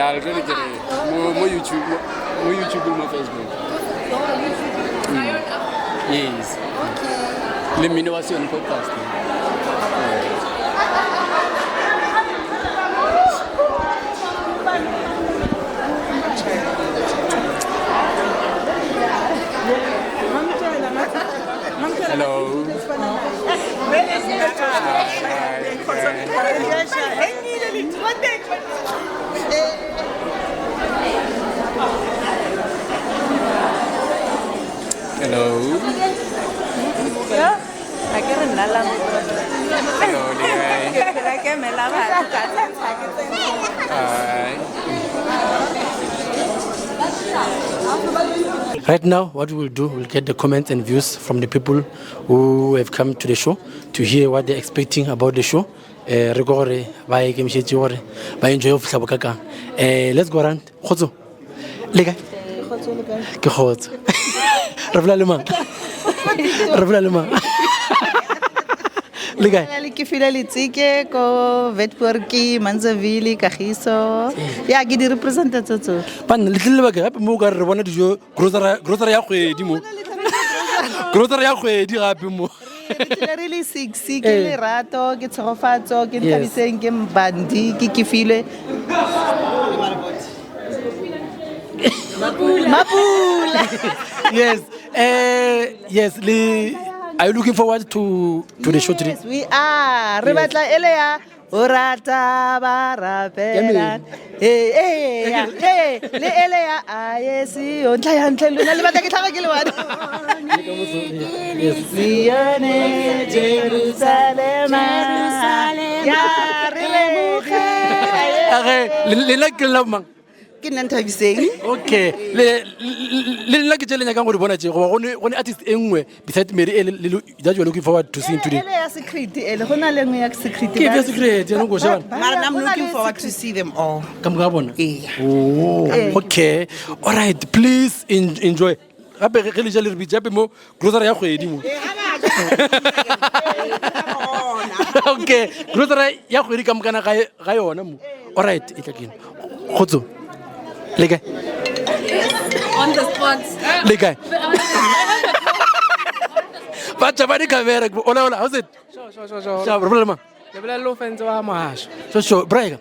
I'll really get it. More YouTube, more Facebook. Yes. Okay. Mmino was on podcast. Hello. Hello. Right now, what we'll do, we'll get the comments and views from the people who have come to the show to hear what they're expecting about the show. Let's go around. Khotso. Lega. Ke khotso. Re vula le mang? Re vula le mang? Lega. Ke fila letsike ko Vetporki, Manzavili, Kagiso. Ya ke di representa tsotso. Pan le tlile ba ke gape mo ka re bona dijo grocery ya kgwedi mo. Grocery ya kgwedi gape mo. Ke really sick ke lerato ke tshegofatso ke nthabiseng ke mbandi ke kifile Mapula. Yes. Yes. Are you looking forward to the show today? Yes, we are. Re batla ele ya orata barapela. Le ele ya ayesi o ntla ya ntla lona le batla ke tlhaga ke le wana. Sione Jerusalema. Ya re lemoge. Le la ke la mang? Ke nna nthabiseng. Okay. Le la ke tselenya ka go bona tse go gone artist engwe besides Mary that you are looking forward to seeing today. Ele ya secret ele gona le ngwe ya secret. Ke ya secret ya no go sheba. I'm looking forward to see them all. Come ga bona. Oh, okay. All right, please enjoy. gape ge le ja le re bitse gape mo grocery ya kgwedi mo okay grocery ya kgwedi ka mokana ga yona mo alright e tla kene khotso le kae On the spot. le kae batho ba di camera ola how's it sure problem sure brother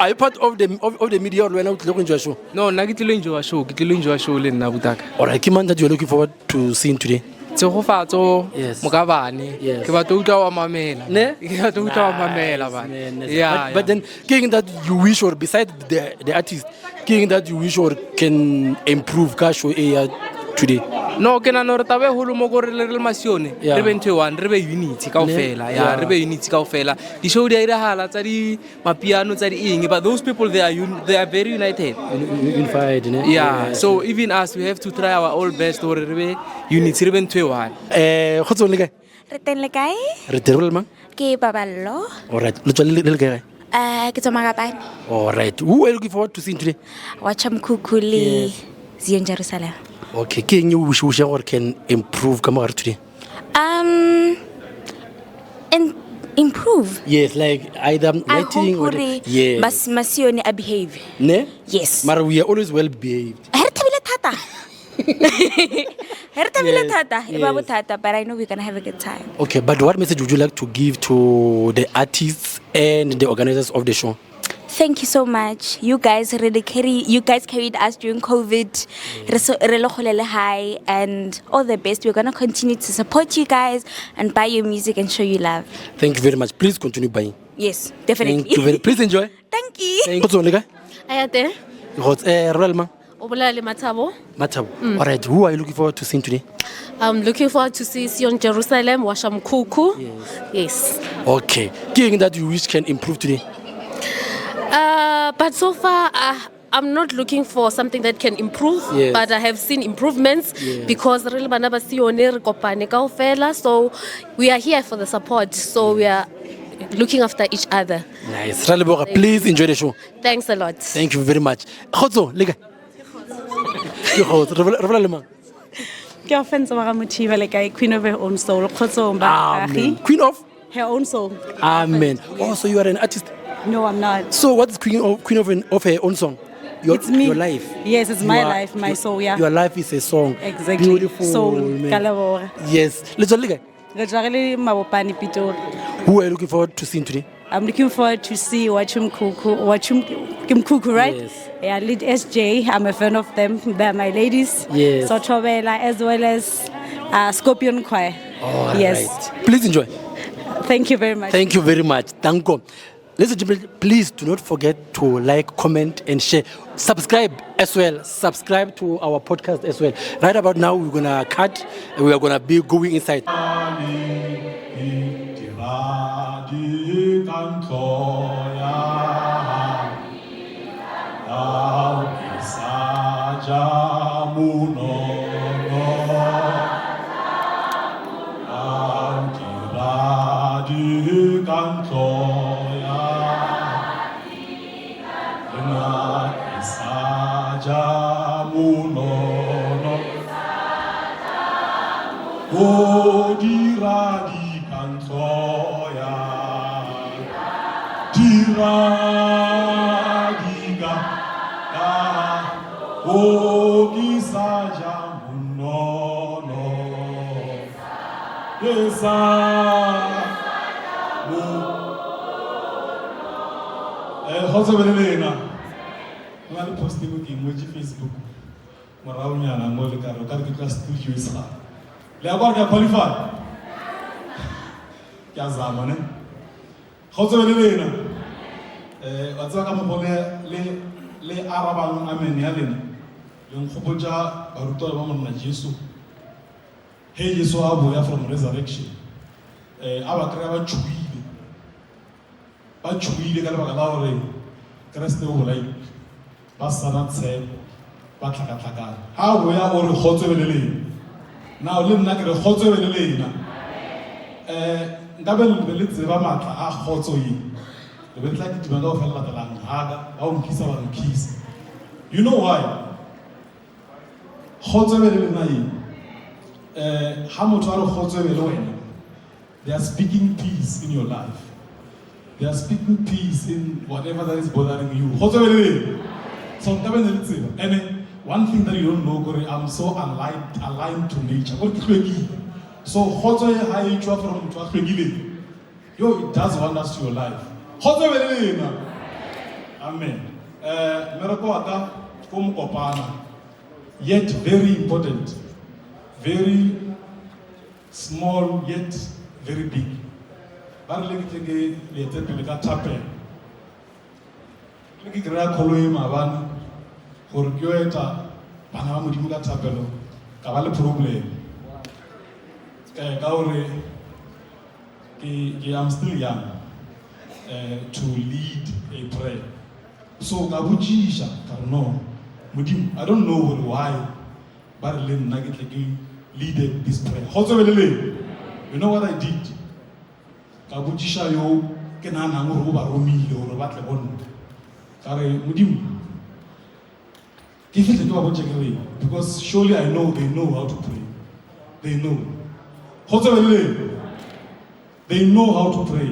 are you part of the media or when out looking to a show No, nna ke tlile enjoy show. Ke tlile enjoy show le nna butaka. alright ke man that you're looking forward to seeing today Tshegofatso Yes. mokabane. Yes. Ke batla utlwa wa mamela. Ne? Ke batla utlwa wa mamela bana. Man, Yeah. but then king that you wish or beside the artist king that you wish or can improve ka show today No, ke nana re tabe holo mo gore le masione. Yeah. Re be ntwe one, re be unity kaofela. Yeah, re be unity kaofela. Di show di a irahala tsa di mapiano tsa di eng, but those people they are very united. unified ne Yeah, so even us we have to try our all best gore re be unity, re be ntwe one. khotso le kae Re teng le kae? re terole mang Ke Baballo. alright le tswa le kae Ke tswa Magapane. alright who are you looking forward to seeing today Wa Chamkuku le Sione Jerusalema. okay ke eng you wish or can improve ka mogare today And improve. yes like either writing or yes Masione a behave. ne Yes. mara we are always well behaved Re thabile thata. Re thabile Yes, thata. E ba yes. bothata, but I know we're going to have a good time. okay but what message would you like to give to the artists and the organizers of the show Thank you so much. You guys carried us during COVID. Re lo kgolele high, and all the best. We're going to continue to support you guys and buy your music and show you love. thank you very much please continue buying Yes, definitely. thank you very please enjoy Thank you. thank you le kae Ayate. royal man O bolela le Mathabo. Matabo. All right, who are you looking forward to seeing today? I'm looking forward to see Sione Jerusalema, Washamkuku. Yes. Okay. King that you wish can improve today? But so far, I'm not looking for something that can improve, Yes. but I have seen improvements because really bana ba Sione re kopane kaofela, so we are here for the support. So we are looking after each other. Nice. Raleboga, please enjoy the show. Thanks a lot. Thank you very much. Khotso, lega. Ke khotso, re le mang? Ke offense wa ga Mothibela le kae Queen of her own soul kgotso Amen. Queen of? her own soul. Amen. Oh, so you are an artist. No, I'm not. So what is Queen of her own song? It's me. Your life. Yes, it's my You are- life, my soul, yeah. Your life is a song. Exactly. Beautiful. Soul, man. ka leboga. Yes. Let's lega. Re tswa re le Mabopane Pitori. Who are you looking forward to seeing today? I'm looking forward to see Wachumkuku, right? Yes. Yeah, lead SJ. I'm a fan of them. They're my ladies. Yes. So Chobela as well as Scorpion Choir. All yes. right. Please enjoy. Thank you very much. Thank you very much. Thank you. Ladies and gentlemen, please do not forget to like, comment, and share. Subscribe as well. Subscribe to our podcast as well. Right about now, we're going to cut and we are going to be going inside. O dira di canzoia, dira di ga, o gisaja munono, esa mu. How's Belena? I'm posting on Facebook. Maraunya na ngole karo karo kita studio isla. Le agora que qualify. Ya zama ne. Khotso le lena. Wa tsaka mo bone le arabang amen ya lena. Le nkgopotsa barutwana ba monna Jesu. He Jesu a boya from resurrection. Aba kra ba tshwile. Ba tshwile ka lebaka la hore Kriste o bolai. Ba sana tshe ba tlhakatlhakana. Ha o ya o re khotso le lena. Now le nna ke re khotso le lena. Nka be le tseba matla a khotso yi. Le be tla ke tibanga o fela latelang haga ba o nkisa ba nkisa. You know why? Khotso le lena yi. ha motho a re kgotswe le wena, they are speaking peace in your life. They are speaking peace in whatever that is bothering you. So, and one thing that you don't know, Gore, I'm so aligned to nature. So, yo, it does wonders to your life. Amen. Yet very important, very small, yet very big. I'm still young to lead a prayer. So I don't know why, but lead this prayer. You know what I did? Because surely I know they know how to pray. They know. They know how to pray.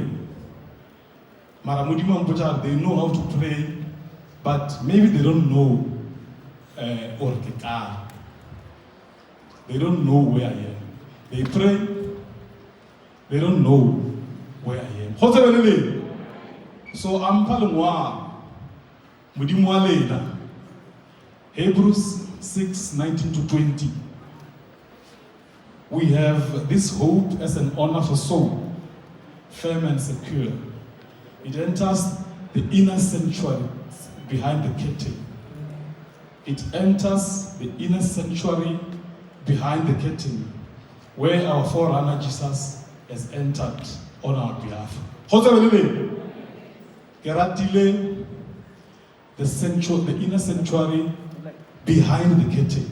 They know how to pray, but maybe they don't know they don't know where I am. They pray, they don't know where I am. So I'm Palangwa Mudimwalela. Hebrews 6:19-20. We have this hope as an honor for soul, firm and secure. It enters the inner sanctuary behind the curtain. It enters the inner sanctuary behind the curtain, where our forerunner Jesus has entered on our behalf. The inner sanctuary behind the curtain.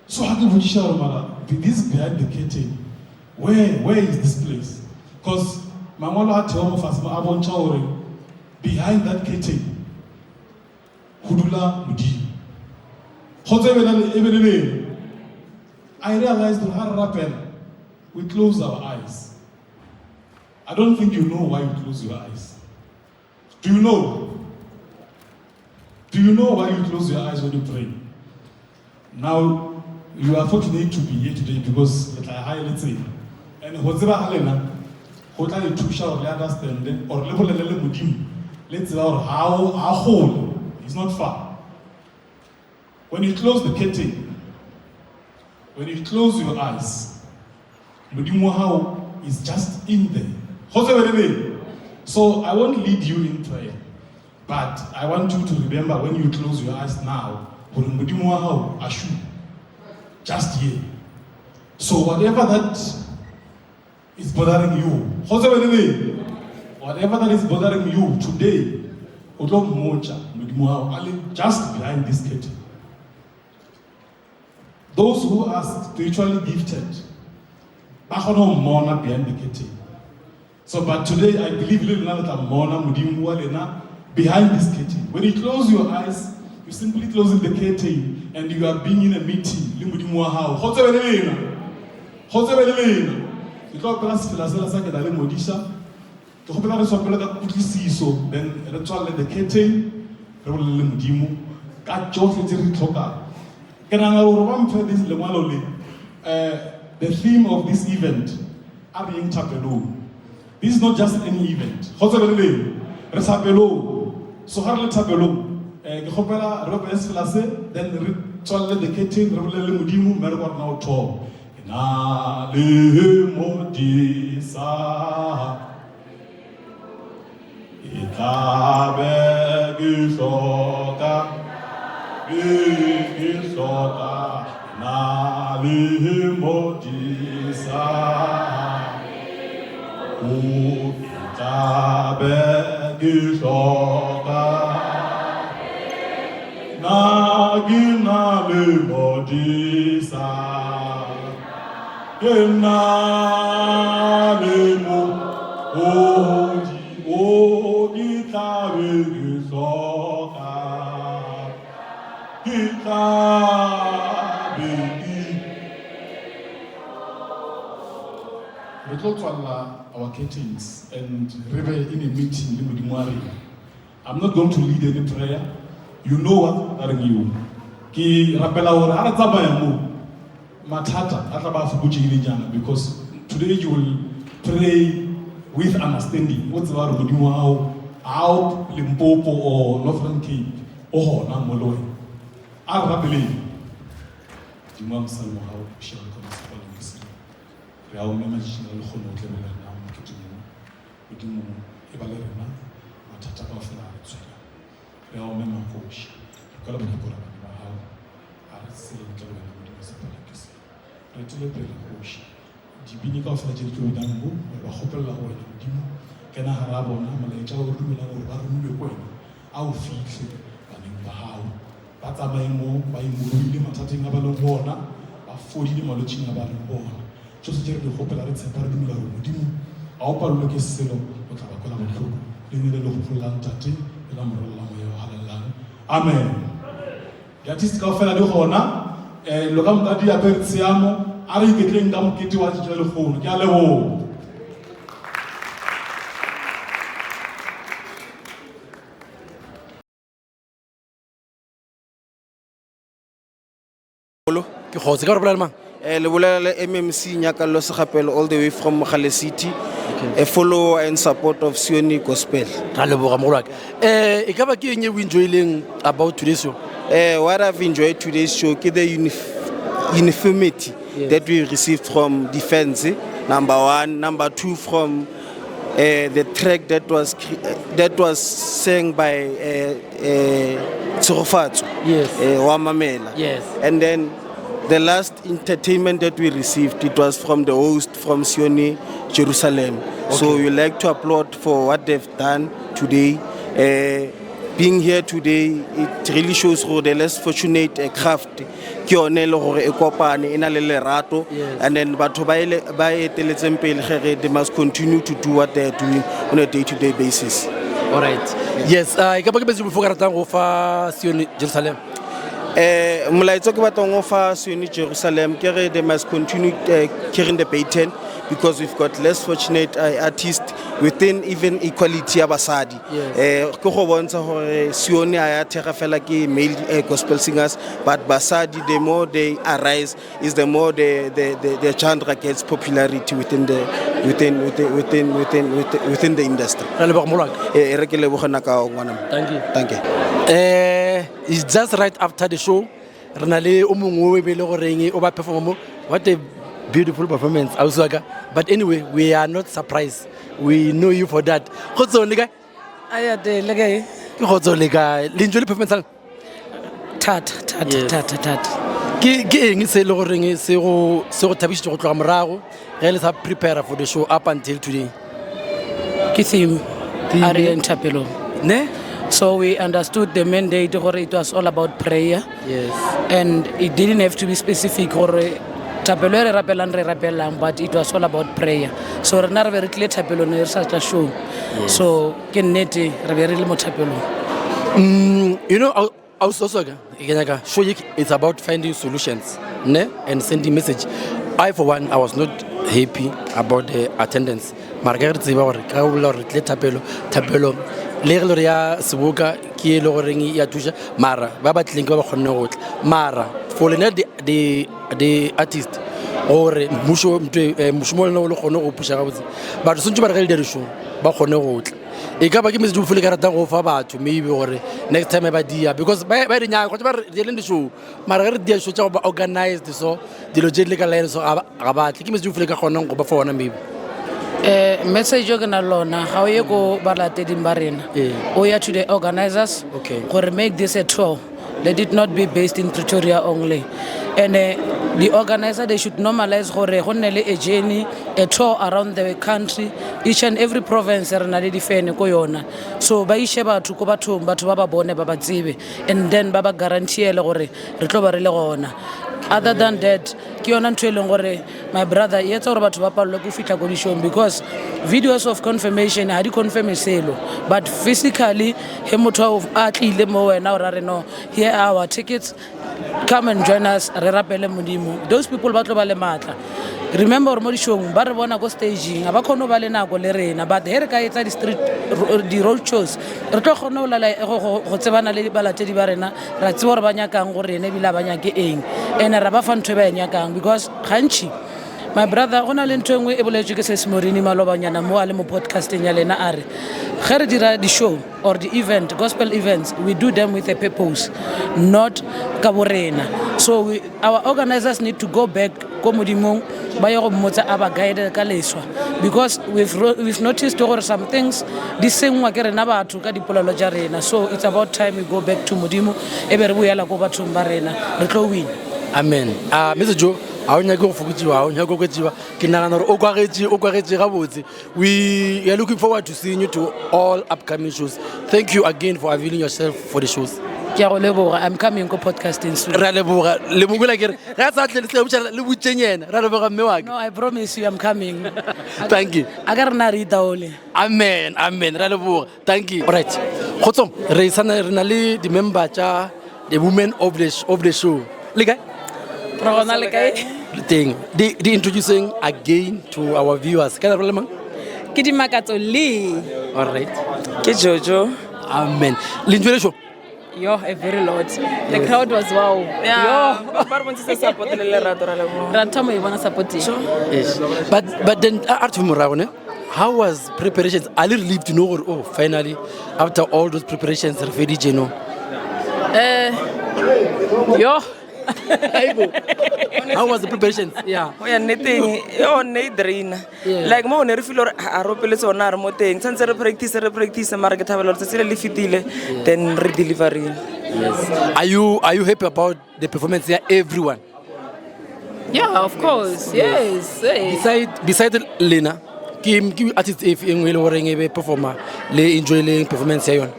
So how can we show this behind the curtain? Where is this place? Because behind that curtain, Hudula Mudi. I realized that we close our eyes. I don't think you know why you close your eyes. Do you know? Do you know why you close your eyes when you pray? Now, you are fortunate to be here today because let's say, and whatever Helena, Hotali Tusha or understand, or level Mudim, let's say how whole is not far. When you close the curtain, when you close your eyes, Mudimu is just in there. So I won't lead you in prayer, but I want you to remember when you close your eyes now, Mudimu just here. So whatever that is bothering you, whatever that is bothering you today, just behind this curtain. Those who are spiritually gifted, behind the curtain. So, but today I believe behind this curtain. When you close your eyes, you simply closing the curtain and you are being in a meeting. The theme of this event, this is not just any event. So then the curtain, re tlo tswalla our curtains and re be in a meeting le Modimo wa rena. I'm not going to lead any prayer. You know what are you. Ki rapela hore ha re tsamaya mo mathata a tla ba fokotseile jana, because today you will pray with understanding. What's about Modimo wa hao Limpopo or Northern Cape o hona mo le wena. A re rapeleng Modimo wa mosalo wa hao o shebe ka mosepala ke se. Re a o mema jina le kgone ho tlemela nna mo ke teng. Modimo e ba le rena mathata ka fela a tswela. Re a o mema koshi. Ka le bona bona ba hao. A re se le tlemela mo di mosepala ke se. Re tsile pele koshi. Dibini ka fela tse tlo dang mo ba kgopella ho wena Modimo. Kena hara bona malaetsa o dumela hore ba rumile kwena. A o fihle baneng ba hao. Ba tsamaye mo ba imolile mathateng a ba leng bona. Ba fodile malotsheng a ba leng bona. Tsohle tse re di kgopela re tshepa re dumela hore Modimo a o palwe ke selo o tla ba kwela botlhoko. Le ne le gopolang tate le la moralla moya wa halelang. Amen. Ya artist ka fela di gona lo ka motadi ya pertsiamo a re iketleng ka mokete wa tshela le kgono. Ke a leboha. Ke khotse ka re bolela mang? Le bolela MMC Nyakallo Segapelo all the way from Mogale City, a follower and support of Sione Gospel. Ka leboga mogolwa ke. E ka ba ke eng e o enjoying about today's show? What I've enjoyed today's show is the uniformity that we received from defense, number one. Number two, from the track that was sang by Tsorofatso, Wamamela. Yes. And then the last entertainment that we received, it was from the host from Sione Jerusalema. Okay. So we like to applaud for what they've done today. Being here today, it really shows who the less fortunate craft. And then they must continue to do what they're doing on a day-to-day basis. All right. Yes. Sione Jerusalema. Molaetsa ke batla go fa Sione Jerusalema ke re they must continue carrying the baton, because we've got less fortunate artists within even equality ya basadi. Ke go bontsha gore Sione a ya thega fela ke male gospel singers, but basadi, the more they arise is the more the genre gets popularity within the industry. Thank you. It's just right after the show. What a beautiful performance. But anyway, we are not surprised. We know you for that. L'enjoy performance. Tat. Prepare for the show up until today. Ne? So we understood the mandate, or it was all about prayer. Yes. And it didn't have to be specific, or but it was all about prayer. So we're not very clear tapelo such a show. So you know, also it's about finding solutions, and sending message. I for one, I was not happy about the attendance. Leria Subuka, Kilo Ringi Yatusha, Mara, Baba Tlinko Honot, Mara, falling at the artist or Mushmol no Hono Pusha, but soon to the show, Bahono. A couple of do fully got over to me or next time about dear, because by the young, whatever the show, Margaret should organize the so, the logical lens about Kim is do fully Hono before me. Message alone, how you go Barlated in Barina. We are to the organizers who make this a tour. Let it not be based in Pretoria only. And the organizer, they should normalize a journey, a tour around the country, each and every province. So by Sheba to Kobatum, but Baba Bone Baba Zibi, and then Baba guarantee other than that, my brother, yet or about because videos of confirmation, I do confirm but physically, Hemoto of Art Lemo and now here are our tickets. Come and join us, Those people, remember gore mo dishong ba re bona ko staging ga ba kgone ba le nako le rena but he re ka etsa di-road shows re tlo kgone go tsebana le balatedi ba rena ra tseba gore ba nyakang gore ene ebile ba nyake eng and ra ba fa ntho e ba e nyakang because gantši my brother go na le ntho engwe e boletswe ke sesemorini malobanyana mo a le mo podcasteng ya lena a re ge re dira di-show or the gospel events we do them with a purpose not ka borena so our organizers need to go back ko modimong ba ye go mmotsa a ba guide ka leswa because we've noticed gore some things di sengwa ke rena batho ka dipolelo tša rena so it's about time we go back to modimo e be re boela ko bathong ba rena re tlo win. Amen. Mr. Joe, I want to go for you. I want to go get you. We are looking forward to seeing you to all upcoming shows. Thank you again for availing yourself for the shows. I'm coming to podcasting soon. No, I promise you I'm coming. Thank you. Amen. Thank you. All right. Khotsong, re sana re na le di member tsa the women of the show. Liga. The introducing again to our viewers. Can I roll man? Kidi Makato Lee. All right. Ke Jojo. Amen. Linjwele show. Yo, a very lot. The crowd was wow. Yeah. Yo. Yes. But then how was preparations? I relieved to know. Oh, finally, after all those preparations, ready, Geno. Yo. How was the preparations? Yeah. We are knitting. Oh, need drain. Like more ne refilo a ropele tsona re mo teng. Tsantse re practice mara ke thabela tse le fitile then re delivery. Yes. Are you happy about the performance here, everyone? Yeah, of course. Yes. Beside Lena, Kim artist if in will or a performer, le enjoy performance here.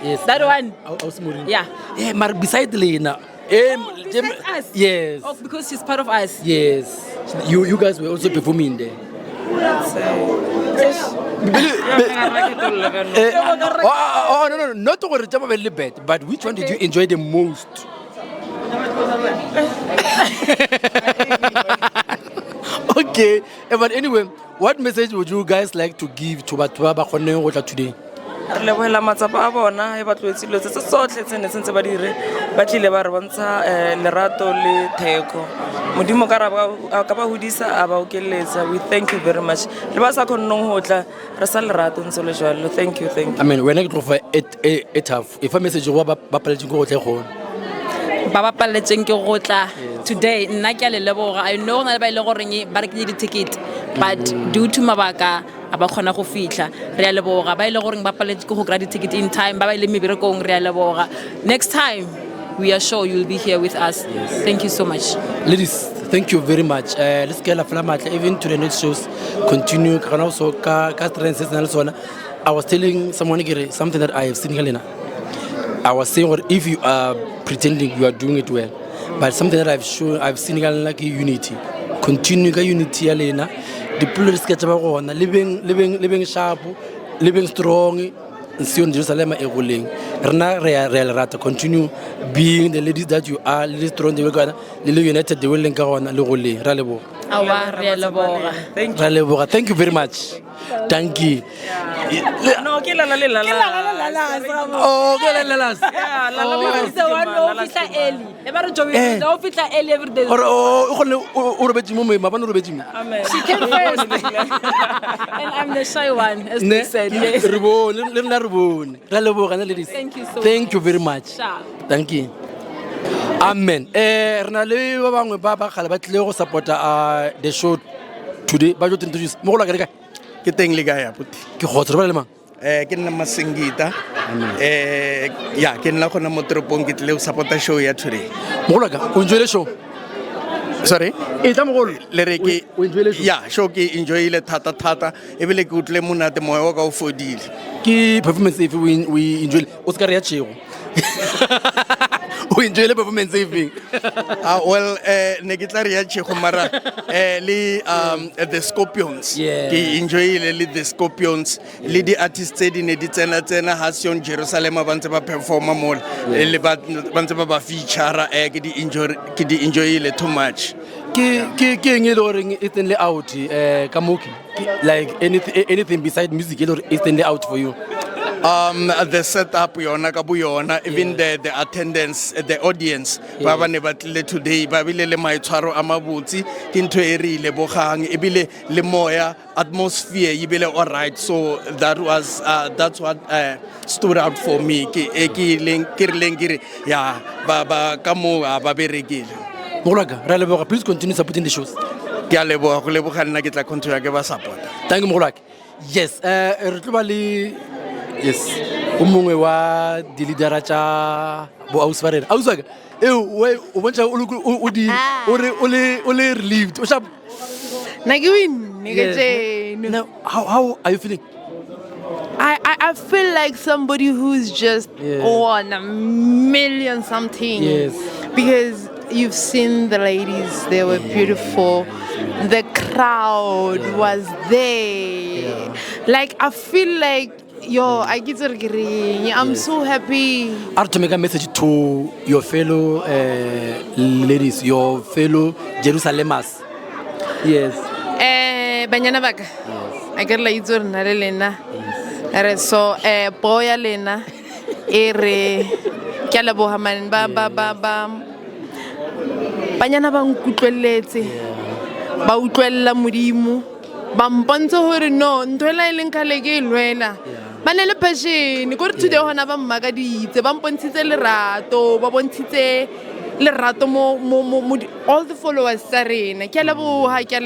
Yes. That one. Yeah. Yeah, but beside Lena. Besides us? Yes. Oh, because she's part of us. Yes. You guys were also performing there. No, not to worry about the bad, but which one did you enjoy the most? Okay, but anyway, what message would you guys like to give to Batuaba today? Re lebohela matsapa a bona e ba tloetsile tse tsotlhe tse ne sentse ba dire ba tlile ba re bontsha lerato le theko modimo ka ba hodisa a ba okeletsa. We thank you very much le ba sa khonnong ho tla re sa lerato ntse le jwalo. Thank you. I mean when I go for it tough if a message go ba paletseng go tle go ba paletseng ke go tla today nna ke a le leboga. I know na ba ile go reng ba re ke di ticket but due to mabaka aba khona go fitla re a leboga ba ile go reng ba paletse go grad ticket in time ba ile meberekong re a leboga. Next time we are sure you'll be here with us. Yes. Thank you so much. Ladies, thank you very much. Let's get la flamatla even to the next shows. Continue kana also ka trends na sona. I was telling someone something that I have seen Helena. I was saying if you are pretending you are doing it well, but something that I've seen like unity. Continue ka unity ya lena. The players get living sharp, living strong. Sione Jerusalema e rolling. Rena real rata continue being the ladies that you are, ladies strong the way le united the way ka gona le rolling. Ra lebo. Awa re a leboga. Thank you very much. Thank you. No, ke la. Oh, ke la. Yeah, la is the one who fitla early. E ba re jobi no fitla early every day. O robetsi mo ma bana robetsi mo. Amen. She came first. And I'm the shy one as they said. Yes. Thank you so much. Thank you very much. Thank you. Amen. Rena le ba bangwe ba gale ba tle go supporta the show today ba jo introduce mo go la ka Ke teng le ga ya puti. Ke khotse ba le mang? Ke nna Masingita. Ya ke nna gona mo teropong ke tle go supporta show ya today. Mo go la ka o enjoy the show. Sorry? Tla mo go le re ke o enjoy the show. Ya show ke enjoy le thata e bile ke utlwe monate moya wa ka o fodile. Ke performance if we enjoy o ska re ya tshego. O enjoy the performance evening. Well, ne ke tla re ya Tšhego mara the Scorpions. Ke enjoy le the Scorpions le di artists tse di ne di tsena ha Sione Jerusalema ba ntse ba performa mo le ba ntse ba feature ke di enjoy le too much. Ke eng e le goreng e tsenle out ka moki, like anything beside music e le gore e tsenle out for you? The setup yona ka buyona, even the attendance, the audience ba ba ne ba tlile today ba bile le maitshwaro a mabotsi ke ntho e re ile bogang e bile le moya atmosphere e bile all right, so that's what stood out for me ke re ya ba ka mo ba berekile. Mogolaka, re a leboga, please continue supporting the shows. Ke a leboga go leboga nna ke tla continue ke ba support. Thank you Mogolaka. Yes, re tlo ba le o mongwe wa di leadera tša bo ausi ba rena. Ausi waka o bontšha o le relieved o sharp. Now, how are you feeling? I feel like somebody who's just won a million something. Yes. Because you've seen the ladies, they were beautiful. The crowd was there. Like, I feel like, I'm so happy. I have to make a message to your fellow ladies, your fellow Jerusalemas. Yes. Banyana baka. I get like it's na le lena. Ere so boya lena. Ere ke la boha man ba banyana ba nkutlweletse. Ba utlwella modimo. Ba mpontsha hore no ntwela e leng kale ke lwela. Ba ne le passion go re today hona ba mmagaditse ba mpontshitse lerato ba bontshitse lerato mo all the followers tsa rena ke a leboha ke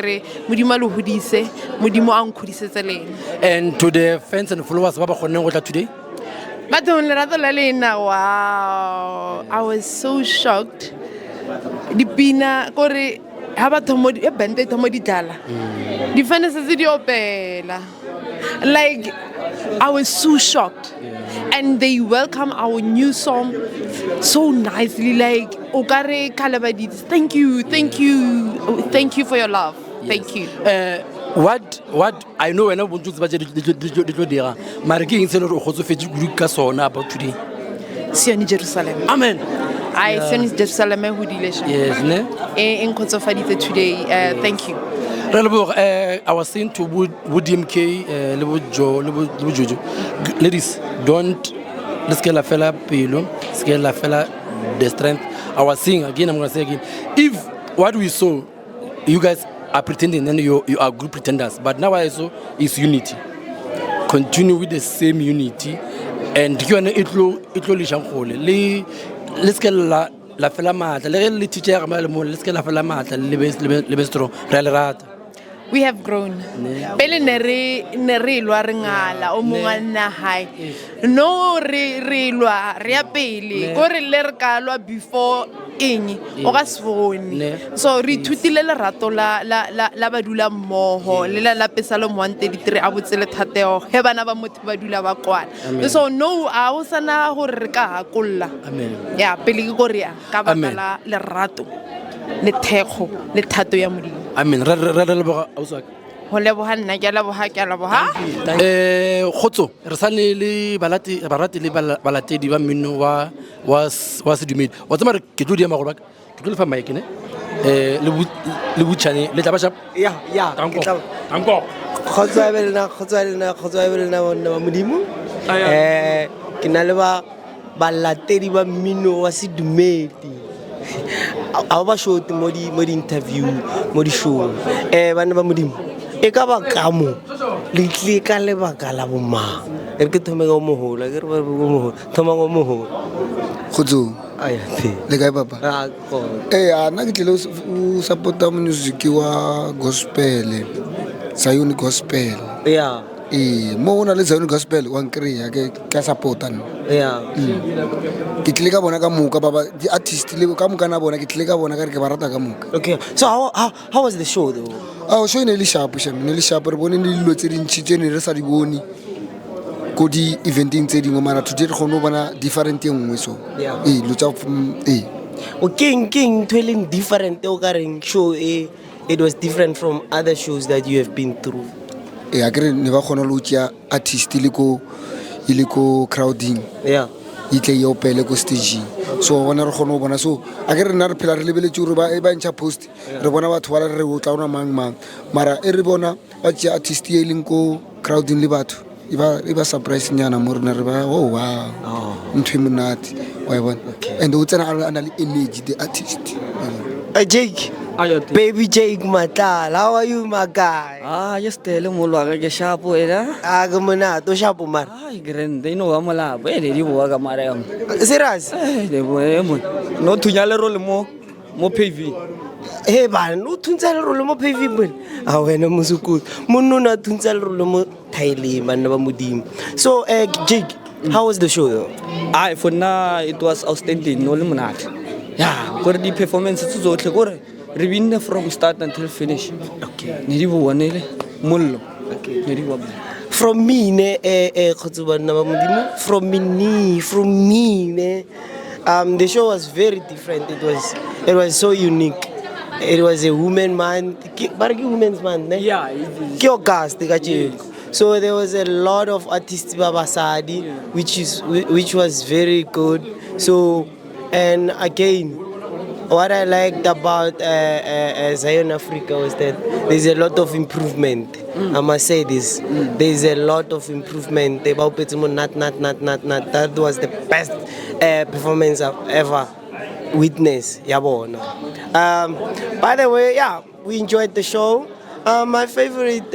re modimo a le hodise modimo a nkhudisetse lena. And to the fans and followers ba ba kgonneng go tla today, ba tong lerato la lena. Wow, I was so shocked. Dipina gore ha ba thomo e bente thomo di dala di fane se di opela. Like, I was so shocked. And they welcome our new song so nicely. Like, Okare Kalabadis, thank you for your love. Thank you. What I know when I want to dira marking se lo go tsofetse group ka sona about today. Sione Jerusalema. Amen. Sione Jerusalema ho dilesha. Yes, ne? In kotsofaditse today. Thank you. I was saying to Woody MK, Jojo, ladies, let's get la fella pelo, let's get la fella the strength. I was saying again, I'm going to say again, if what we saw, you guys are pretending, then you are good pretenders. But now I saw is unity. Continue with the same unity, and you are let's get la fella mata, let's teacher let's get la fella mata, lebestro, realerata. We have grown. Pele nere lwa ringala o monga nna hai. No re lwa re ya pele. Go re le re ka lwa before eng o ga sfone. So re thutile lerato la badula mmoho le la pesa lo 133 a botsele thateo he bana ba motho ba dula ba kwana. So no a o sana go re ka hakolla. Amen. Ya pele ke go re ya ka ba la lerato le thekgo le thato ya modimo. Amen. Re leboga ausi. Ho leboga nna ke leboga. Khotso re sale le barati le balatedi ba mmino wa sedumedi wa tsama ke tlo di ma go baka ke tlo le fa mic ne le butchane le tla ba sharp ya tanko khotsa belena wa modimo ke na le ba balatedi ba mmino wa sedumedi a ba short mo di interview mo di show bana ba modimo e ka ba kamo le tle ka le baka la bomma e ke thome go mohola ke re ba go mohola thoma go mohola khotso aya le kae papa ana ke tle o supporta music wa gospel Sione gospel mo ona le Sione gospel wa nkreya ke ka supportana ke tle ka bona ka moka baba di artist le ka moka na bona ke tle ka bona ka re ke ba rata ka moka. Okay, so how was the show though? Show ne le sharp re bone le dilo tse dintsi tse ne re sa di bone ko di-eventeng tse dingwe mara today re kgone go bona different e nngwe so lo tsa o keng ntho e leng different o ka reng show it was different from other shows that you have been through? a kere ne ba kgona le go tšea artist e le ko crowding e tle e opele ko stageng so bona re kgone go bona so a kere rena re phela re lebeletse gore ba ntšha post re bona batho ba re o tla ona mang mara e re bona ba tšea artist e leng ko crowding le batho e ba surprise nyana mo rena re ba oh wow ntho e monate wa e bona and o tsena a na le energy the artist Jake baby Jake Matlala, how are you my guy? Just tell him all I get sharp with her. Go mona to sharp man. Grand they know I'm alive. Where did you work at Mariam? Serious? They were no to yellow more PV. Hey man, no tunzal rolo mo PV bun. Wena musuku. Muno na tunzal rolo mo Thailand man ba mudim. So Jake, how was the show though? For now it was outstanding. No limonat. Yeah, got the performance to zotle gore. Rewin from start until finish. Okay. Niribo wanele mullo. Okay. Niribo. From me ne from me ne the show was very different. It was so unique. It was a women's month, ne? Yeah. Kyo cast so there was a lot of artists babasadi which was very good. So and again what I liked about Sione Africa was that there's a lot of improvement. I must say this. There's a lot of improvement. That was the best performance I've ever witnessed. By the way, we enjoyed the show. My favorite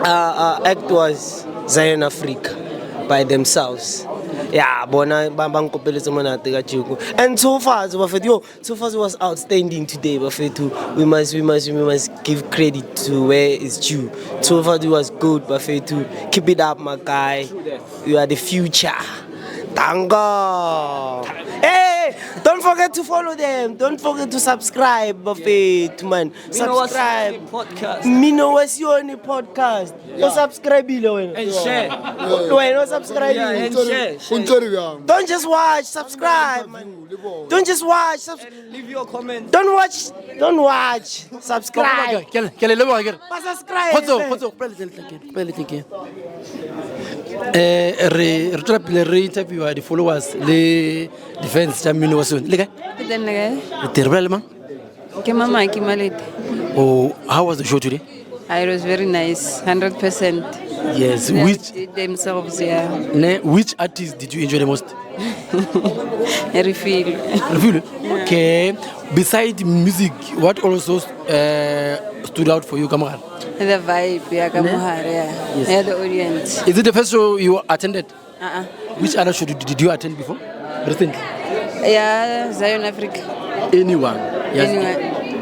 act was Sione Africa by themselves. And so far it was outstanding today. We must give credit to where it's due. So far it was good. Keep it up, my guy. You are the future. Tango. Hey, don't forget to follow them. Don't forget to subscribe, Buffet, man. Subscribe. Mmino Sione podcast. You subscribe and share. No subscribe and share. Don't just watch, subscribe. Don't just watch. Leave your comment. Don't watch. Subscribe. Subscribe. Re interview the followers le defense tsa Mmino wa Sione le kae terrible man ke mama ke malete. Oh, how was the show today? It was very nice, 100%. Yes, They which did themselves, yeah. Which artist did you enjoy the most? Refill. Okay, beside music, what also stood out for you, Kamara? The vibe, yeah, Kamuhar, yeah. Yes. Yeah, the audience. Is it the first show you attended? Uh-uh. Which other show did you attend before? Recently? Yeah, Sione Africa. Anyone? Yes. Anyone.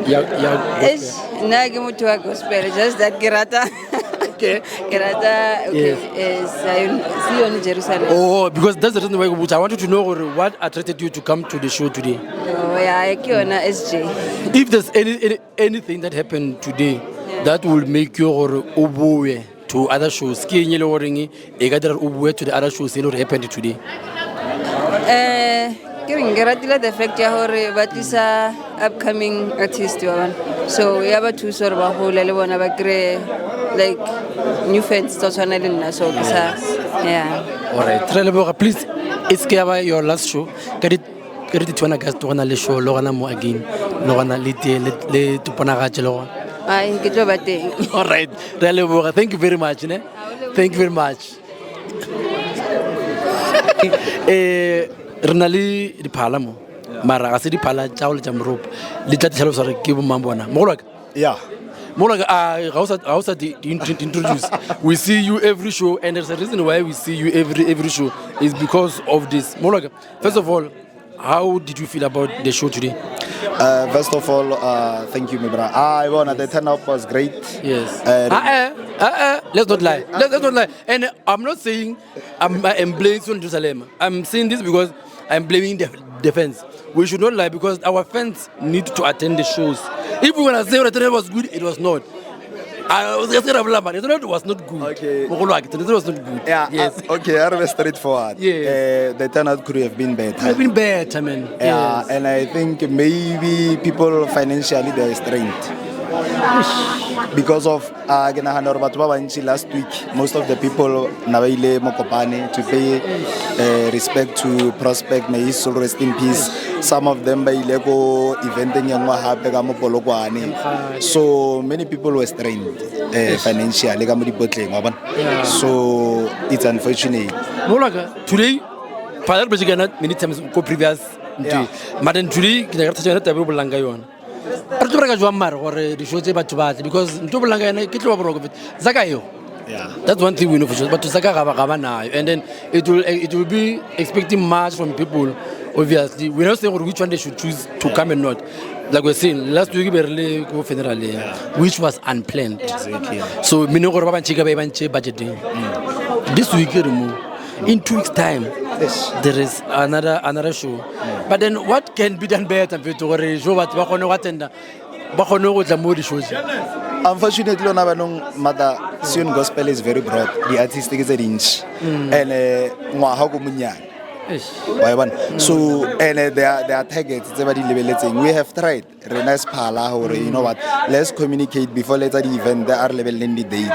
Yeah. Nagi mutu wa gospel, just that Gerata. Okay. Gerata, okay, Yes. Sione Jerusalema. Oh, because that's the reason why I wanted to know what attracted you to come to the show today. Oh, yeah, I kiona SJ. If there's anything that happened today that will make you oboe to other shows, to the other shows that happened today. Ngeratile the fact ya hore ba tlisa upcoming artist wa bana, so ya ba thusa hore ba hole le bona ba kre like new fans tsa tshwana le nna, so kisa yeah. All right, Treleboga, please, it's your last show. Get it twana guys to run the show logana mo again logana le to ponagaje lo. Ai ke tlo ba teng. All right, Treleboga, thank you very much, ne? Thank you very much. Renali di phala mo mara ga se di phala tsa o le tsa moropo le tla tshelo sore ke bo mambona mogolaka yeah mogolaka ga o sa di introduce we see you every show and there's a reason why we see you every show is because of this mogolaka. First of all, how did you feel about the show today? First of all, thank you, my brother. The turnout was great. Yes. Let's not lie. Let's not lie. And I'm not saying I'm blaming Sione Jerusalema. I'm saying this because I'm blaming the defense. We should not lie because our fans need to attend the shows. If we want to say that it was good, it was not. It was not good. Okay. It was not good. Yeah. Yes. Okay, I was straightforward. Yes. The turnout could have been better. It have been better, man. Yeah, Yes. and I think maybe people financially they're strained. Because of last week, most of the people Navaile Mokopane to pay respect to Prospect, may his soul rest in peace. Some of them by Lego eventing and so many people were strained financially. So it's unfortunate. Today, many times go previous. But then today, because that's one thing we know for sure. But to and then it will be expecting much from people. Obviously, we're not saying which one they should choose to come and not. Like we're saying, last week we really go federal, which was unplanned. Exactly. So we know budgeting. This week in 2 weeks' time, there is another show. But then what can be done better to show what Unfortunately, Mother Sione Gospel is very broad. The artistic is a inch. And so and there are targets we have tried you know what, let's communicate before later the event there are level in the day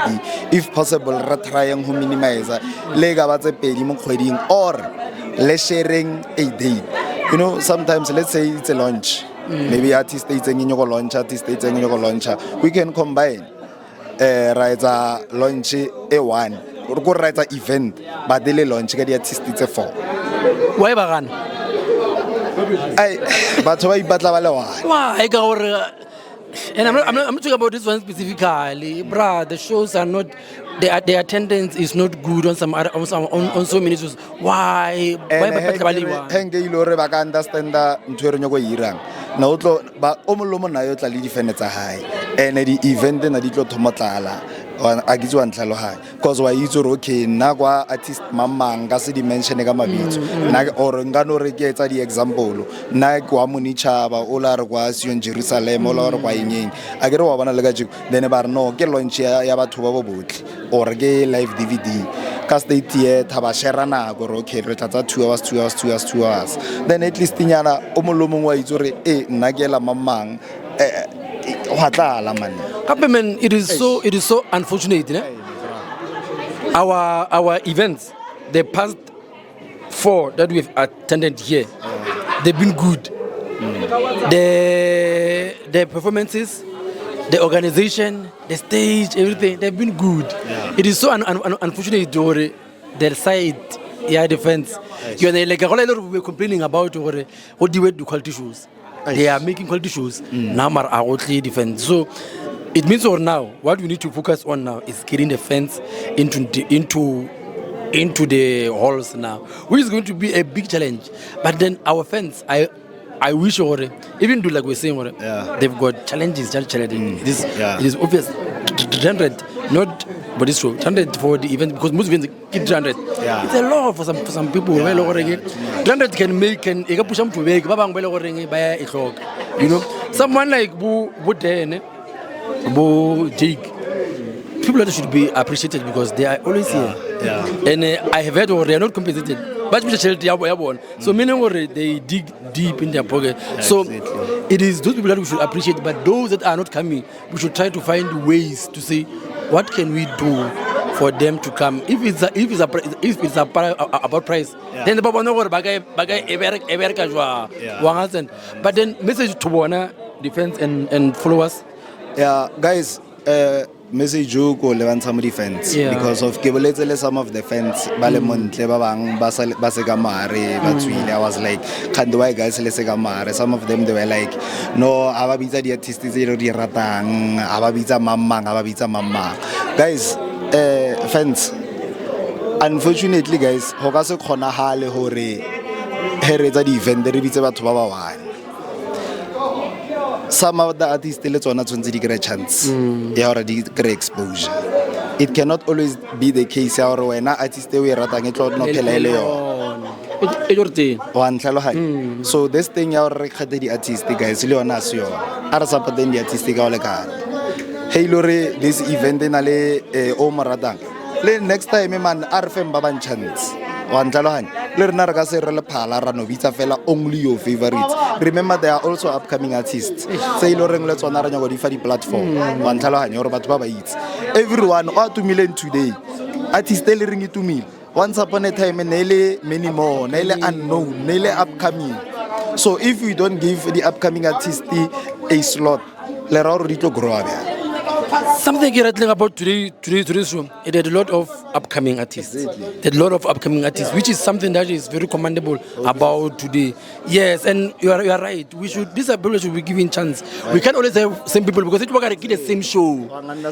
if possible trying to minimize or let's sharing a date, you know, sometimes let's say it's a launch, maybe artist is in your launch, artist is in your launch, we can combine launch a one or go write an event but they launch the artist it's a 4. Why bagan? Why? And I'm not talking about this one specifically, bruh. The shows are not, the attendance is not good on some other on so many shows. Why? Hang the lore back understand that Ntuernyogo na utlo ba omolomo na yo tla le difene tsa hae and the event na di tlo thomotlala a gitswa ntlalo hae because wa itse re okay nna kwa artist mamang ka se dimension ka mabitso na or ngano re ke etsa di example na kwa Monichaba o la re kwa Sione Jerusalema o la re kwa Inyeng a ke re wa bona le ka jiko then ba re no ke launch ya batho ba bobotle or ke live DVD ka state theater ba share na go okay re tlatsa 2 hours then at least nyana o molomong wa itse re nna ke la mamang man, it is so unfortunate, our events, the past 4 that we've attended here, they've been good. The performances, the organization, the stage, everything, they've been good. It is so unfortunate to their side, defense. You know, like a lot we're complaining about what do we do quality shows. They are making quality shows. Now are defense. So it means now what we need to focus on now is getting the fans into the halls now, which is going to be a big challenge. But then our fans, I wish even do like we're saying, they've got challenges. It is obvious. 300, not for this show. 300 for the event because most events keep 300. It's a lot for some people. 300 can push them to make. You know, someone like Bo Jake. People that should be appreciated because they are always here. And I have heard they are not compensated. But so many they dig deep in their pocket. So it is those people that we should appreciate. But those that are not coming, we should try to find ways to say, what can we do for them to come? If it's about price, then the Baba no but then message to Wana defense and followers. Yeah, guys. Message you go levan some defense because of some of the fans balemontle ba bang ba se ka mare ba tswile. I was like can't why guys le se ka mare. Some of them they were like no aba bitsa di artists tse di ratang aba bitsa mamang guys fans unfortunately guys ho ka se khona hale hore heretsa di event re bitse batho ba ba wane. Some of the artists still not get a chance. They already get exposure. It cannot always be the case. When artists we are ratang it not pelele. So this thing our the artistic guys leona sio. Ara support the artistic all hey lore this event na le o maratang le next time man RFM ba ban chance wa ntlalohanya le rena re ka se re le phala ra no bitsa fela only your favorites. Remember there are also upcoming artists say loreng le tsona ra nya go di fa di platform wa ntlalohanya gore batho ba ba itse everyone o atumile today artist le ring itumile once upon a time nele many more nele unknown nele upcoming. So if we don't give the upcoming artist a slot le ra re ditlo grow up. Something you're rattling about today's room. It had a lot of upcoming artists. It had a lot of upcoming artists, which is something that is very commendable about today. Yes, and you are right. These people should be given chance. We can't always have same people because it's going to get the same show.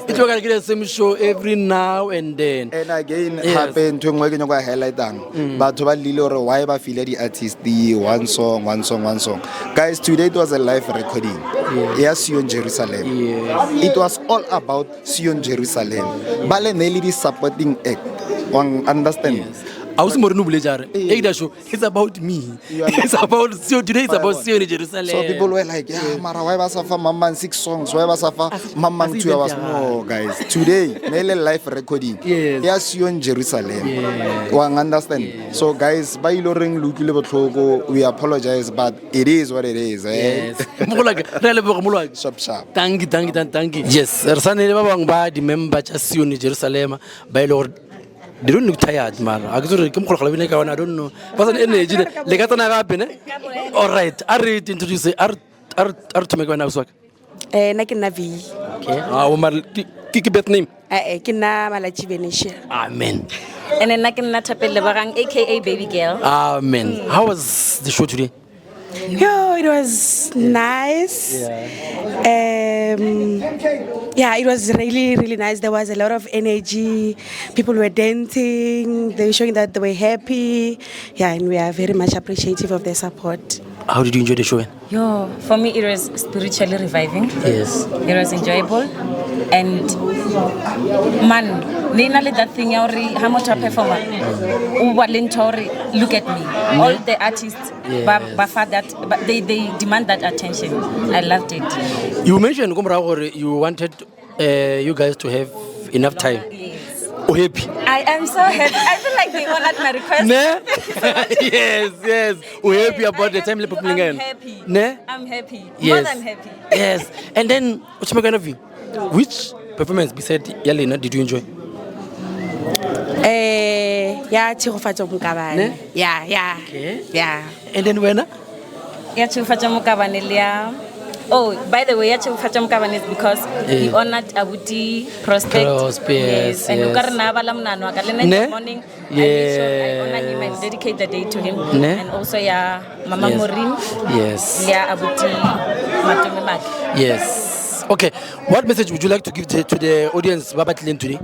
It's going to get the same show every now and then. And again, happen to me go highlight down. But to lilo why ba feel the artist the one song. Guys, today it was a live recording. Yes, Sione Jerusalema. It was all about Sione Jerusalema. Bale Nelly supporting act. One understand? It's about me. It's about today. It's about Sione Jerusalema. So people were like, yeah, Mara, why was Safa Mamman 6 songs? Why was Safa Mamman 2 hours? No, guys. Today, Nelly live recording. Yes, Sione Jerusalema. One understand? So guys, by loring we apologize, but it is what it is. Yes. Sharp. Thank you. Yes, Ersane babang ba di member cha Sione Jerusalema by Lord. They don't look tired, man. I don't know. Person energy. All right. I read introduce to make one house work. Navi. Okay. Kiki bet name. Kina Malachi Venetia. Amen. And then Nakin Natapel Lebarang, aka Baby Girl. Amen. How was the show today? Yo, it was nice. Yeah, it was really, really nice. There was a lot of energy. People were dancing. They were showing that they were happy. Yeah, and we are very much appreciative of their support. How did you enjoy the show? Yo, for me it was spiritually reviving. Yes. It was enjoyable. And man, that thing how much I perform. Look at me. All the artists they demand that attention. I loved it. You mentioned you wanted you guys to have enough time. Happy. I am so happy. I feel like they honored my request. Yes. We're happy about the time. I'm happy. I'm happy. Yes. More than happy. Yes. And then, what's my kind of view? Which performance besides Yalena did you enjoy? Yeah, Chirofacho Mukabane. Yeah. Okay. Yeah. And then when? Yeah, Chirofacho Mukabane. Oh, by the way, Chirofacho Mukabane is because he honored Abuti Prospect. Yes. And morning. Yes. I honor him and dedicate the day to him. And also, Mama Morin. Yes. Abuti Matumimaki. Yes. Okay. What message would you like to give to the audience Babatlin today?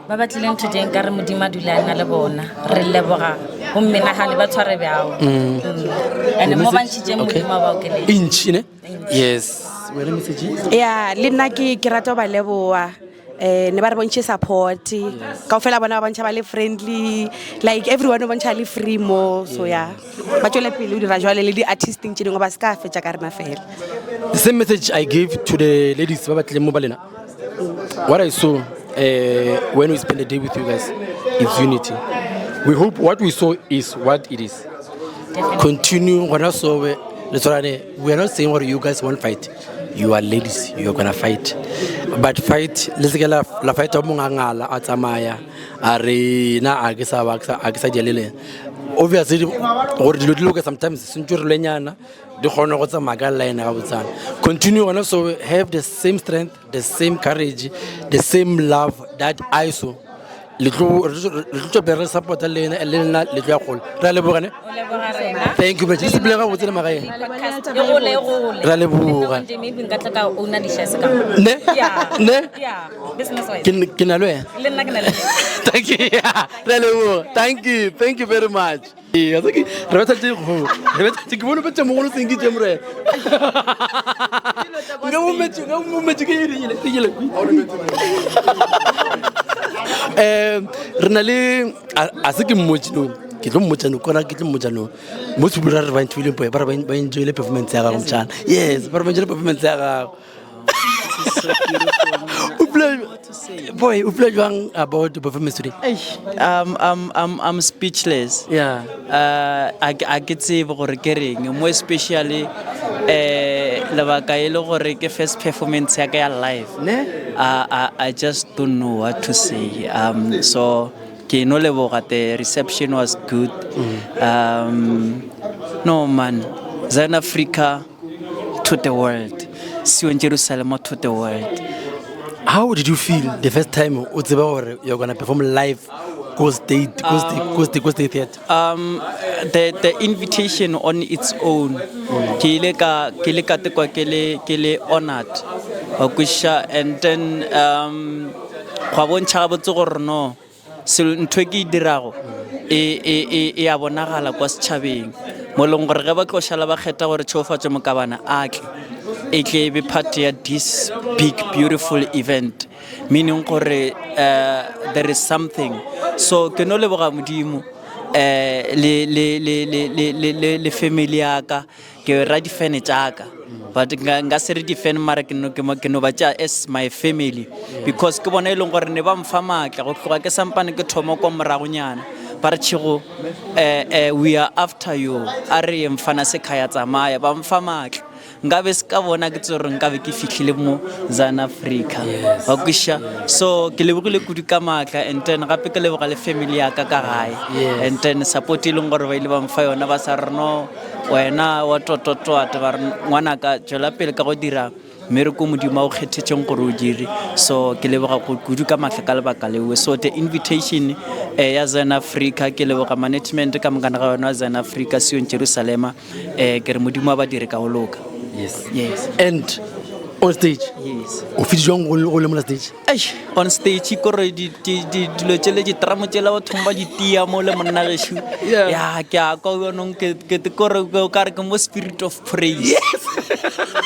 Babatlin today, nkare modimo dula na le bona re leboga bomme na hale ba tshware bjao and mo bantshitse modimo ba okele inch ne. Yes. Where message? Yeah, le nna ke rata ba leboa ne ba re bontshe support ka ofela bona ba bontsha ba le friendly, like everyone o bontsha le free mo, so yeah ba tswela pele o dira jwale le di artisting tshedingo ba ska fetsa ka rena fela. The same message I gave to the ladies Babatlin mo balena. What I saw when we spend the day with you guys is unity. We hope what we saw is what it is. Continue. We are not saying what you guys want fight. You are ladies. You are gonna fight, but fight. Let's get la fight. Omungangala atamaya arena agisa jalele. Obviously, or look sometimes century lenyana. Continue and also have the same strength, the same courage, the same love that I saw. Thank you. Thank you very much. Renali asiki mmochino ke tlo mmotsano kona ke tlo mmotsano mo tsubula re ba ntwile boy ba enjoy le performance ya gago mtshana. Yes, ba enjoy le performance ya gago. Boy, you play about the performance today. I'm speechless. Yeah. I get say gore ke reng, more especially lebaka e le gore ke first performance ya ka ya live. I just don't know what to say. So ke no leboga, the reception was good. No man, South Africa to the world. Sione Jerusalema to the world. How did you feel the first time you're gonna perform live Go State Theatre? The invitation on its own, ke ile ka tekwa ke le honored kusha, and then gwa bontsha botse gore no ntwe ke dirago e a bonagala kwa setšhabeng mo leng gore ge ba tlo shala ba kgetha gore tšhofatšo mokabana a tle e tle be part ya this big beautiful event, meaning gore there is something. So ke no leboga modimo le family yaka ke ra difane tjaka, but nga se re difane mara ke no batja as my family, because ke bona ile gore ne ba mfa matla go tloga ke sampane ke thoma kwa moragonyana ba re tshego we are after you, a re mfana se khaya tsamaya ba mfa matla ngabe se ka bona ke tsore nkabe ke fihlile mo South Africa wa kusha. So ke lebogile kudu ka matla, and then gape ke leboga le family ya ka gae, and then support ile gore ba ile ba mfa yona ba sa re no wena wa tototoata ba re ngwana ka tswela pele ka go dira mere ko modimo o kgethetseng gore o dire. So ke leboga kudu ka matla ka lebaka lewe. So the invitation ya South Africa ke leboga management ka mokana ga yona South Africa Sione Jerusalema ke re modimo ba dire ka go loka. Yes. And on stage, yes. O fit jong go le mo stage. On stage ko re di dilo tshele di tramo tshela o thomba di tia mo le monna geshu. Ya ke a go yonong ke ko re go ka re ke mo spirit of praise. Yes.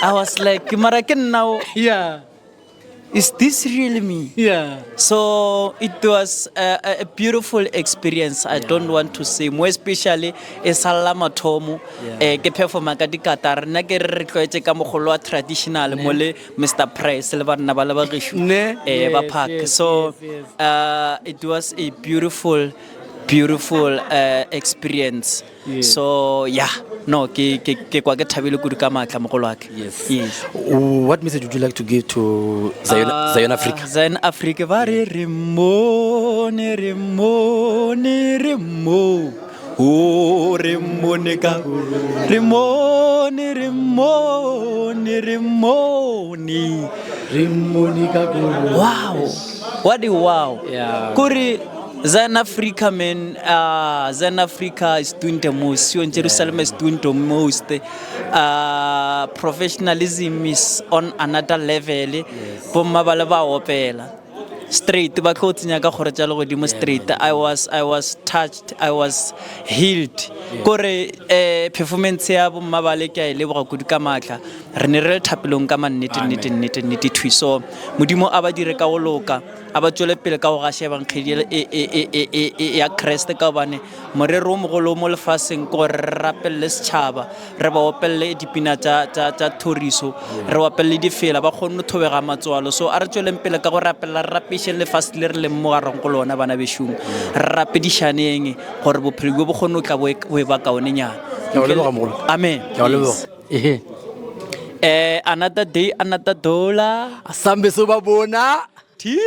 I was like mara ke now. Yeah. Is this really me? Yeah. So it was a beautiful experience. I don't want to say more, especially Salama Tomu ke performa ka dikatar na ke re tlwaetse ka mogolo wa traditional mo le Mr. Price le bana ba le ba geshu ba park. So it was a beautiful experience. So yeah, no ke kwa ke thabile kudu ka matla mogolo wa ke. Yes. What message would you like to give to Zion Africa? Zion Africa ba re mo o re mone ka wow, what a wow. Yeah. Kuri South Africa, man, South Africa is doing the most. Sione Jerusalema is doing the most. Professionalism is on another level. Bomma ba le ba opela. Straight, ba go tsenya ka gore tjalo go dimo straight. I was touched, I was healed. Kore performance ya bomma ba le ke a leboga kudu ka matla. Re ne re thapelong ka nnete thuso. Modimo a ba dire ka go loka. Aba tswele pele ka go ga shebang khedile ya Christ ka bane morero mo go lo mo lefaseng go rapelle setšhaba re ba opelle dipina tsa thoriso re opelle di fela ba khone thobega matswalo. So a re tsweleng pele ka go rapella rapishe le fast le re le mo ga rong go lona bana beshung rapedishaneng gore bophelo bo khone tla bo e ba kaone nya. Amen. Another day, another dollar. Asambe so babona. Tip.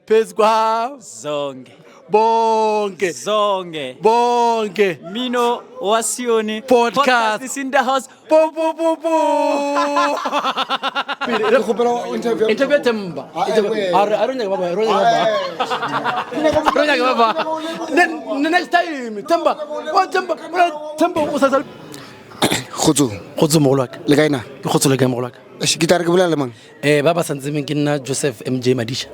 Pezwa. Zonge. Bonke. Mmino wa Sione podcast is in the house. Bo. Interview Temba. The next time, Temba. What Temba? Khotso mogolaka le kaina ke khotso le kae mogolaka ke tare ke bolela mang ba ba santseng ke nna Joseph MJ Madisha.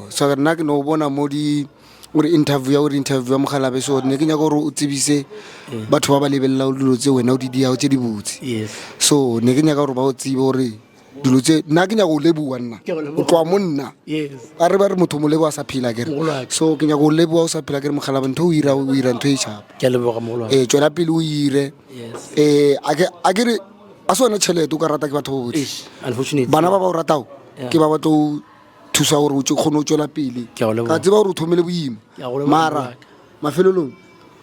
So re nna ke no bona mo di o interview mogalabe, so ne ke nya go re o tsebise batho ba ba lebella o dilo tse wena o di dia o tse di botse. So ne ke nya ka gore ba o tsebe gore dilo tse nna ke nya go lebua nna o tloa monna a re ba re motho mo leboa sa phela kere. So ke nya go lebua o sa phela kere mogalabe ntho o ira ntho e chapa ke leboga mogolo tswela pele o ire a ke re a se wena tšhelete o ka rata ke batho ba botlhe unfortunately bana ba ba o ratao ke ba batlo o thusa gore o kgone o tswela pele ka tseba gore o thomele boima mara mafelelong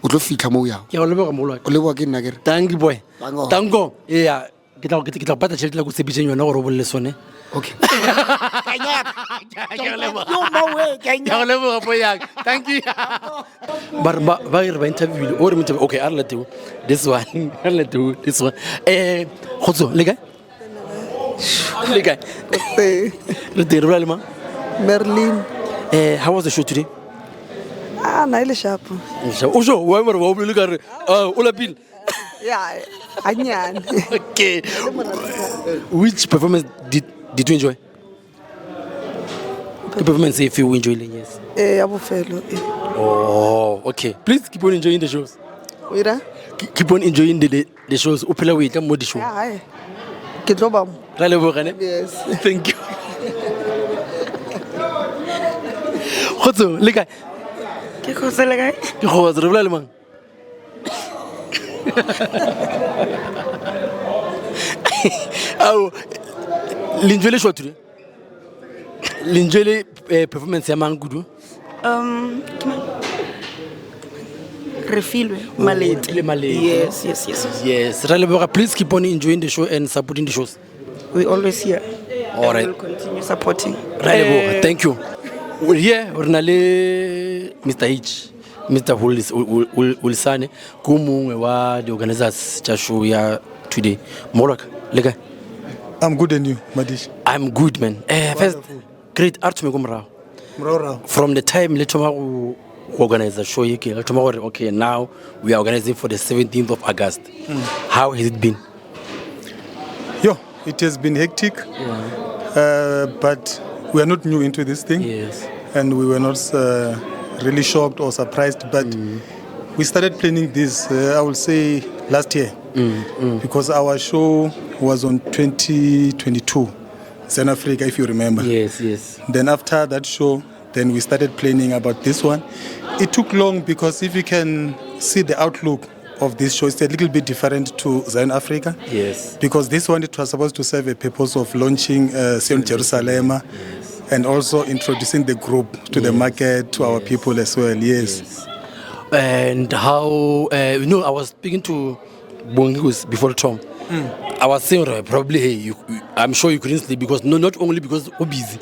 o tlo fitlha mo o yang ke a go leboga mogolo o leboga ke nna kere thank you boy tanko yeah ke tla pata tšhelete la go tsebitseng yona gore o bolle sone okay thank you ba re ba interview o re mo interview okay a re leteo this one khotso le kae le teng re bola le mang Merlin. How was the show today? Na ile sharp. O show wa mara wa bule ka re o la pile. Yeah, anyane. Okay. Which performance did you enjoy? The performance if you enjoy it, yes. Abofelo. Oh, okay. Please keep on enjoying the shows. Wira? Keep on enjoying the shows. O phela o itla mo di show. Yeah, ke tlo ba mo. Ra leboga ne? Yes. Thank you. Khotso le kae? Ke khotso le kae? Ke khotso re bola le mang? Au linjwele show today. Linjwele performance ya Mangudu. Refilwe Malete. Yes. Yes. Ra leboga, please keep on enjoying the show and supporting the shows. We always here. All right. We'll continue supporting. Ra leboga, thank you. We're here, we're nale Mr. H, Mr. Hulsane, kumungwe wa the organizers cha show ya today. Moraka, lega. I'm good and you, Madish? I'm good, man. First, great art me kumrao. From the time letoma organize the show yeke, letoma okay, now we are organizing for the 17th of August. How has it been? It has been hectic. But we are not new into this thing, and we were not really shocked or surprised, but we started planning this, I will say, last year, because our show was on 2022, South Africa, if you remember. Yes. Then after that show, then we started planning about this one. It took long because if you can see the outlook of this show, it's a little bit different to Zion Africa. Yes. Because this one, it was supposed to serve a purpose of launching Sione Jerusalema and also introducing the group to the market, to our people as well. Yes. And how, I was speaking to Bongus before Tom. I was saying probably, I'm sure you couldn't sleep because not only because we're busy,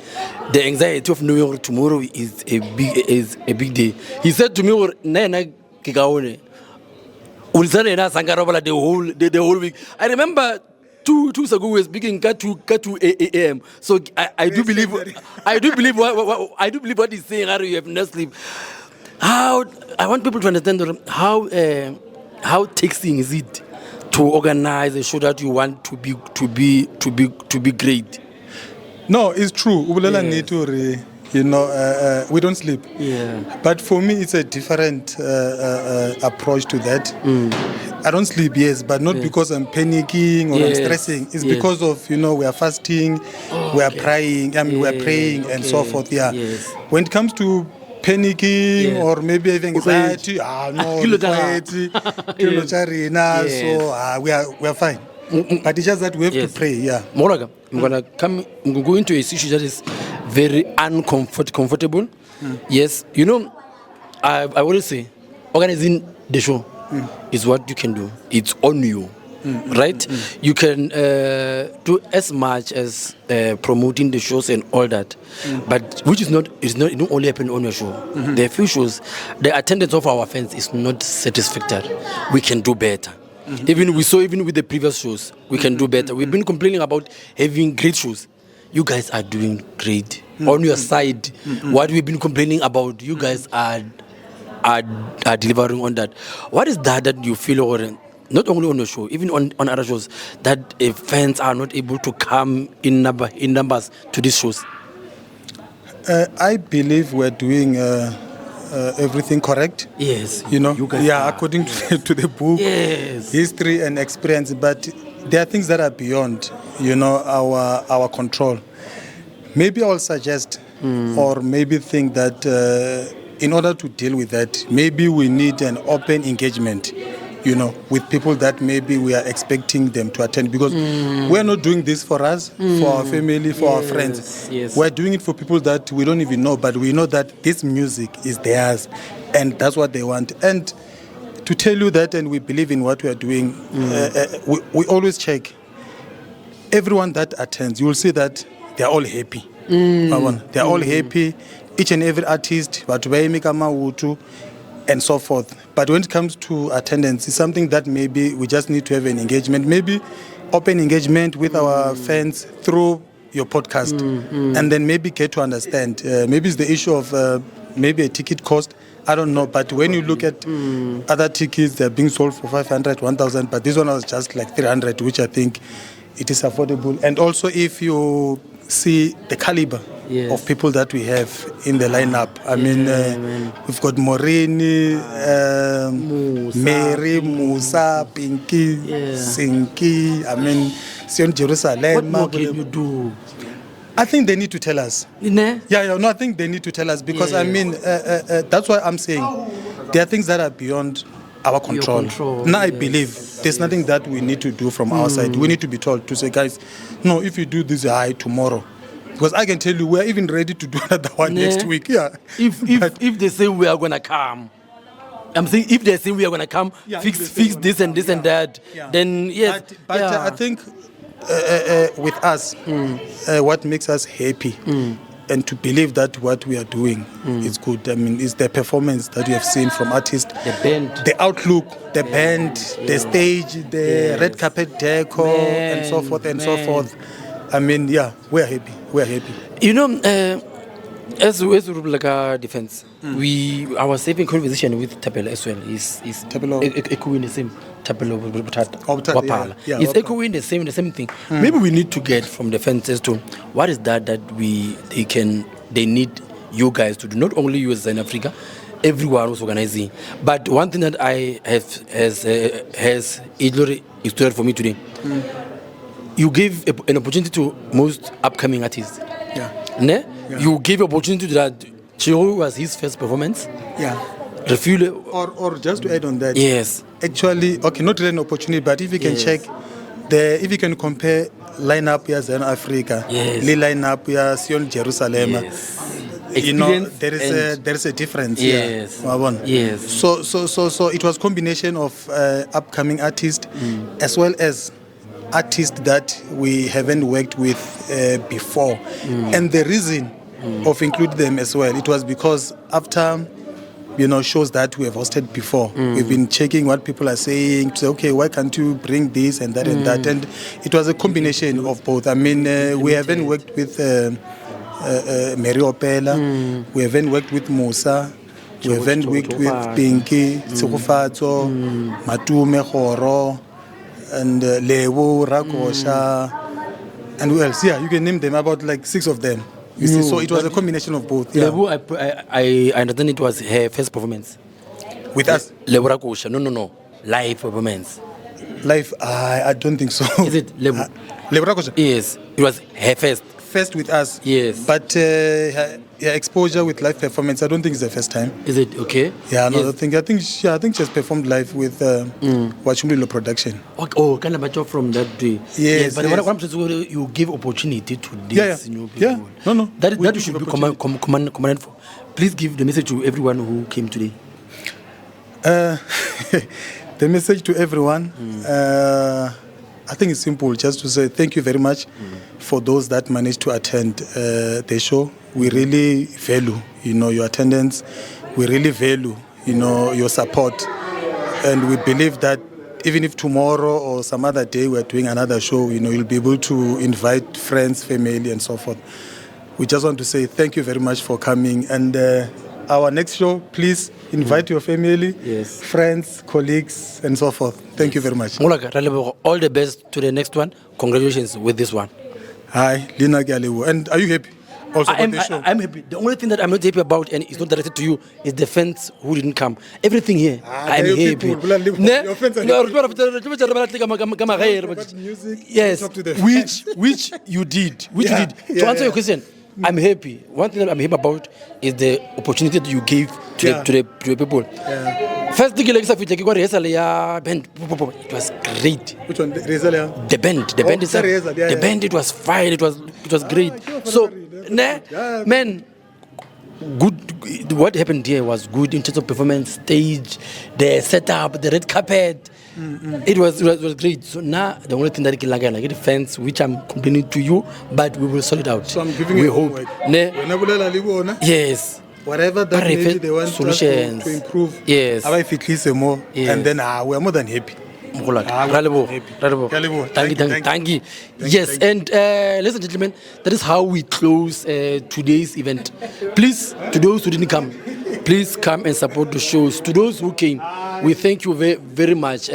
the anxiety of knowing tomorrow is a big day. He said to me, the whole week. I remember two weeks ago we were speaking cut to a.m. So I do believe what he's saying. How you have no sleep? How I want people to understand how taxing is it to organize a show that you want to be great. No, it's true. We don't sleep. But for me, it's a different approach to that. I don't sleep, yes, but not because I'm panicking or I'm stressing. It's because of, we are fasting, we are praying, we are praying and so forth. When it comes to panicking or maybe having anxiety, so we are fine. But it's just that we have to pray, Moraga, I'm going to go into a situation that is very uncomfortable. Yes, I always say, organizing the show is what you can do. It's on you, right? You can do as much as promoting the shows and all that, but which is not it don't only happen on your show. There are few shows, the attendance of our fans is not satisfactory. We can do better. Even with the previous shows, we can do better. We've been complaining about having great shows. You guys are doing great. On your side, what we've been complaining about, you guys are delivering on that. What is that you feel, or not only on the show, even on other shows, that fans are not able to come in numbers to these shows? I believe we're doing everything correct. Yes. You guys according to the book, history and experience. But there are things that are beyond, our control. Maybe I'll suggest or maybe think that in order to deal with that, maybe we need an open engagement, with people that maybe we are expecting them to attend, because we're not doing this for us, for our family, for our friends. We're doing it for people that we don't even know, but we know that this music is theirs and that's what they want. And to tell you that, and we believe in what we are doing, we always check. Everyone that attends, you will see that they're all happy. They're all happy. Each and every artist, and so forth. But when it comes to attendance, it's something that maybe we just need to have an engagement, maybe open engagement with our fans through your podcast, and then maybe get to understand. Maybe it's the issue of maybe a ticket cost. I don't know. But when you look at other tickets, they're being sold for 500, 1,000. But this one was just like 300, which I think it is affordable. And also, if you see the caliber of people that we have in the lineup. I mean, we've got Morini, Mary, Musa, Pinky, Sinki, I mean, Sione Jerusalema. What more can you do? I think they need to tell us. I think they need to tell us, because I mean, that's why I'm saying there are things that are beyond our control. Now I believe there's nothing that we need to do from our side. We need to be told to say, guys, no, if you do this high tomorrow, because I can tell you we're even ready to do another one next week. If they say we are gonna come, I'm saying if they say we are gonna come, fix this and this and that, then yes. But I think with us, what makes us happy and to believe that what we are doing is good. I mean, it's the performance that you have seen from artists, the band, the outlook, the band, the stage, the red carpet decor, and so forth and so forth. I mean, we're happy. We're happy. You know, as Rubulaka Defense, our saving conversation with Tapelo as well is echoing the same. Tapelo Wapala. It's echoing the same thing. Maybe we need to get from the fences to what is that they need you guys to do. Not only you as in Africa, everyone who's organizing. But one thing that I has illustrated for me today. You give an opportunity to most upcoming artists. You gave opportunity to that. Chiro was his first performance. Refuel. Or just to add on that. Yes. Actually, okay, not really an opportunity, but if you can check, if you can compare lineup here in Africa, lineup here Sione Jerusalema. You know, there is a difference. So it was combination of upcoming artists as well as artists that we haven't worked with before. And the reason of including them as well, it was because after shows that we have hosted before, we've been checking what people are saying to say, okay, why can't you bring this and that and that, and it was a combination of both. I mean, we haven't worked with Mary Opela, we haven't worked with Musa, we haven't worked with Pinky, Tsukufatso, Matume Horo, and Lewo, Rakosha, and who else? You can name them, about like 6 of them. You see, so it was a combination of both. Lewo, I understand it was her first performance. With us? Lewo Rakosha, no. Live performance. Live, I don't think so. Is it Lewo? Lewo Rakosha? Yes, it was her first. First with us. Yes. But her exposure with live performance, I don't think it's the first time. Is it okay? Yeah, no, yes. I think she has performed live with Wachumlilo production. Oh, kind of from that day. Yes. But what I'm saying, you give opportunity to these new people. Yeah. No. That you should be commanded for. Please give the message to everyone who came today. The message to everyone, I think it's simple, just to say thank you very much for those that managed to attend the show. We really value, your attendance. We really value, your support. And we believe that even if tomorrow or some other day we're doing another show, you'll be able to invite friends, family, and so forth. We just want to say thank you very much for coming. And our next show, please invite your family, friends, colleagues, and so forth. Thank you very much. All the best to the next one. Congratulations with this one. Hi, Lina Galewo. And are you happy? Also I'm happy. The only thing that I'm not happy about, and it's not directed to you, is the fans who didn't come. Everything here, I'm happy. Yes, which you did. To answer your question, I'm happy. One thing that I'm happy about is the opportunity that you gave to the people. First thing like ke go rehearsal ya band. It was great. Which one? Rehearsal ya? The band is the band. It was fine. It was great. So, man, good. What happened here was good in terms of performance, stage, the setup, the red carpet. It was great. So now the only thing that I get the fans, which I'm complaining to you, but we will sort it out. So I'm giving we you hope. Yes. Whatever that maybe they want solutions us to improve. Yes. If it more, and then we are more than happy. Thank you. Yes, and ladies and gentlemen, that is how we close today's event. Please, to those who didn't come, please come and support the shows. To those who came, we thank you very, very much.